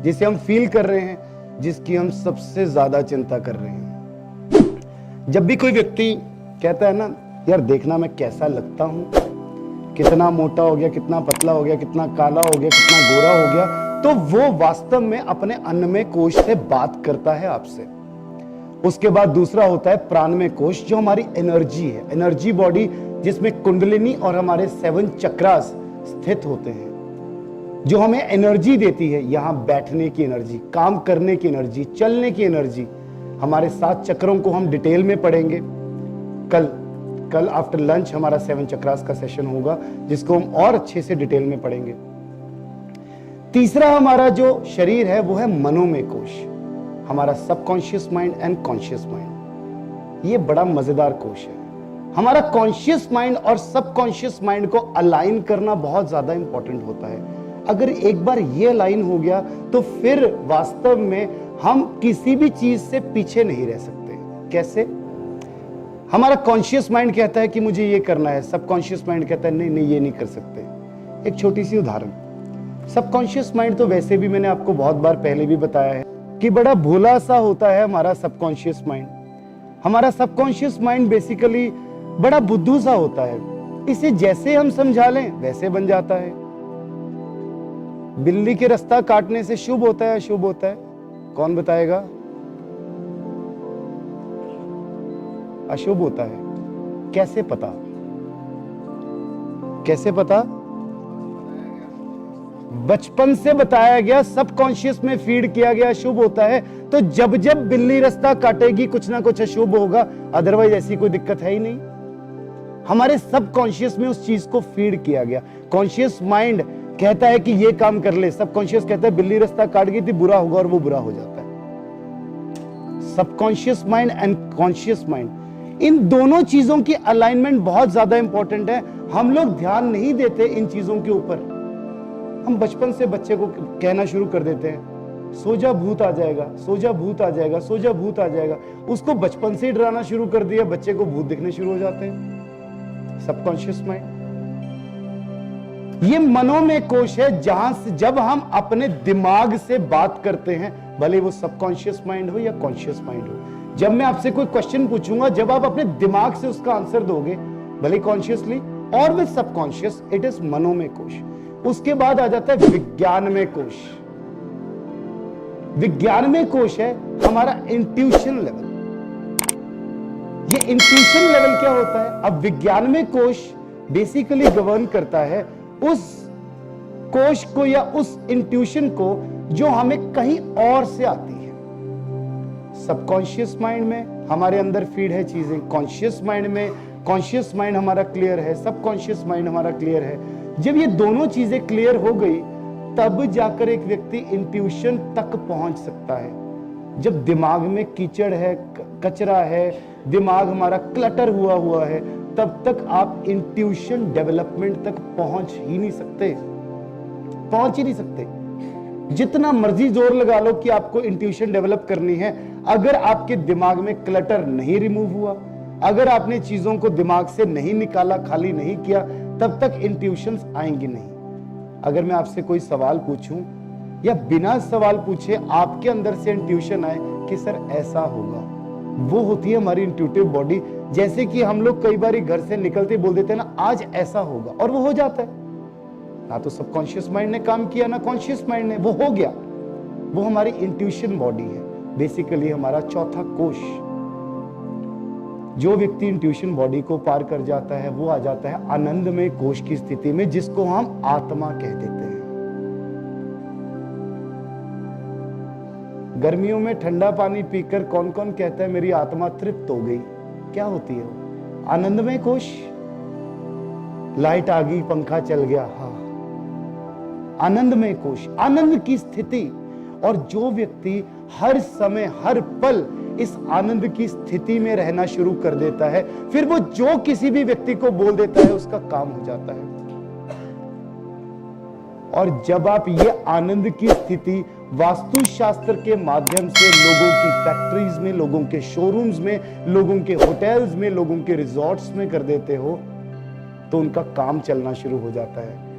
जिसे हम फील कर रहे हैं, जिसकी हम सबसे ज्यादा चिंता कर रहे हैं। जब भी कोई व्यक्ति कहता है ना, यार देखना मैं कैसा लगता हूं, कितना मोटा हो गया, कितना पतला हो गया, कितना काला हो गया, कितना गोरा हो गया, तो वो वास्तव में अपने अन्नमय कोश से बात करता है आपसे। उसके बाद दूसरा होता है प्राणमय कोश, जो हमारी एनर्जी है, एनर्जी बॉडी, जिसमें कुंडलिनी और हमारे 7 चक्रास स्थित होते हैं, जो हमें एनर्जी देती है। यहां बैठने की एनर्जी, काम करने की एनर्जी, चलने की एनर्जी। हमारे 7 चक्रों को हम डिटेल में पढ़ेंगे। कल आफ्टर लंच हमारा 7 चक्रास का सेशन होगा, जिसको हम और अच्छे से डिटेल में पढ़ेंगे। तीसरा हमारा जो शरीर है वो है मनोमय कोश, हमारा subconscious mind and conscious mind. ये बड़ा मजेदार कोश है। हमारा कॉन्शियस माइंड और सबकॉन्शियस माइंड को अलाइन करना बहुत ज्यादा इंपॉर्टेंट होता है। अगर एक बार ये अलाइन हो गया तो फिर वास्तव में हम किसी भी चीज से पीछे नहीं रह सकते। कैसे? हमारा कॉन्शियस माइंड कहता है कि मुझे ये करना है, सबकॉन्शियस माइंड कहता है नहीं नहीं ये नहीं कर सकते। एक छोटी सी उदाहरण, सबकॉन्शियस माइंड तो वैसे भी मैंने आपको बहुत बार पहले भी बताया है कि बड़ा भोला सा होता है हमारा सबकॉन्शियस माइंड। हमारा सबकॉन्शियस माइंड बेसिकली बड़ा बुद्धू सा होता है, इसे जैसे हम समझा लें वैसे बन जाता है। बिल्ली के रास्ता काटने से शुभ होता है अशुभ होता है? कौन बताएगा? अशुभ होता है। कैसे पता? कैसे पता? बचपन से बताया गया, सबकॉन्शियस में फीड किया गया अशुभ होता है। तो जब जब बिल्ली रास्ता काटेगी कुछ ना कुछ अशुभ होगा, अदरवाइज ऐसी कोई दिक्कत है ही नहीं। हमारे सबकॉन्शियस में उस चीज को फीड किया गया। कॉन्शियस माइंड कहता है कि ये काम कर ले, सबकॉन्शियस कहता है बिल्ली रास्ता काट गई थी, बुरा होगा, और वो बुरा हो जाता है। Subconscious mind and conscious mind, इन दोनों चीजों की अलाइनमेंट बहुत ज्यादा इंपॉर्टेंट है। हम लोग ध्यान नहीं देते इन चीजों के ऊपर। हम बचपन से बच्चे को कहना शुरू कर देते हैं, सो जा भूत आ जाएगा, सो जा भूत आ जाएगा, सो जा भूत आ जाएगा। उसको बचपन से ही डराना शुरू कर दिया, बच्चे को भूत दिखने शुरू हो जाते हैं। सबकॉन्शियस माइंड ये मनोमय कोश है, जहां से जब हम अपने दिमाग से बात करते हैं, भले वो सबकॉन्शियस माइंड हो या कॉन्शियस माइंड हो। जब मैं आपसे कोई क्वेश्चन पूछूंगा, जब आप अपने दिमाग से उसका आंसर दोगे, भले कॉन्शियसली और विद सबकॉन्शियस, इट इज मनोमय कोश। उसके बाद आ जाता है विज्ञानमय कोश। विज्ञानमय कोश है हमारा इंट्यूशन लेवल। ये इंट्यूशन लेवल क्या होता है? अब विज्ञानमय कोश बेसिकली गवर्न करता है उस कोश को या उस इंट्यूशन को जो हमें कहीं और से आती है। सबकॉन्शियस माइंड में हमारे अंदर फीड है चीजें, कॉन्शियस माइंड में कॉन्शियस माइंड हमारा क्लियर है, सबकॉन्शियस माइंड हमारा क्लियर है। जब ये दोनों चीजें क्लियर हो गई, तब जाकर एक व्यक्ति इंट्यूशन तक पहुंच सकता है। जब दिमाग में कीचड़ है, कचरा है, दिमाग हमारा क्लटर हुआ है, तब तक आप इंट्यूशन डेवलपमेंट तक पहुंच ही नहीं सकते। जितना मर्जी जोर लगा लो कि आपको इंट्यूशन डेवलप करनी है, अगर आपके दिमाग में क्लटर नहीं रिमूव हुआ, अगर आपने चीजों को दिमाग से नहीं निकाला, खाली नहीं किया, तब तक इंट्यूशंस आएंगी नहीं। अगर मैं आपसे कोई सवाल पूछूं या बिना सवाल पूछे आपके अंदर से इंट्यूशन आए कि सर ऐसा होगा, वो होती है हमारी इंट्यूटिव बॉडी। जैसे कि हम लोग कई बार घर से निकलते बोल देते हैं ना, आज ऐसा होगा, और वो हो जाता है। ना तो सबकॉन्शियस माइंड ने काम किया, ना कॉन्शियस माइंड ने, वो हो गया। वो हमारी इंट्यूशन बॉडी है, बेसिकली हमारा चौथा कोश। जो व्यक्ति इंट्यूशन बॉडी को पार कर जाता है, वो आ जाता है आनंदमय कोश की स्थिति में, जिसको हम आत्मा कह देते हैं। गर्मियों में ठंडा पानी पीकर कौन कौन कहता है मेरी आत्मा तृप्त हो गई? क्या होती है वो? आनंदमय कोश। लाइट आ गई, पंखा चल गया, हाँ, आनंदमय कोश, आनंद की स्थिति। और जो व्यक्ति हर समय हर पल इस आनंद की स्थिति में रहना शुरू कर देता है, फिर वो जो किसी भी व्यक्ति को बोल देता है उसका काम हो जाता है। और जब आप ये आनंद की स्थिति वास्तुशास्त्र के माध्यम से लोगों की फैक्ट्रीज में, लोगों के शोरूम्स में, लोगों के होटल्स में, लोगों के रिजॉर्ट्स में कर देते हो, तो उनका काम चलना शुरू हो जाता है।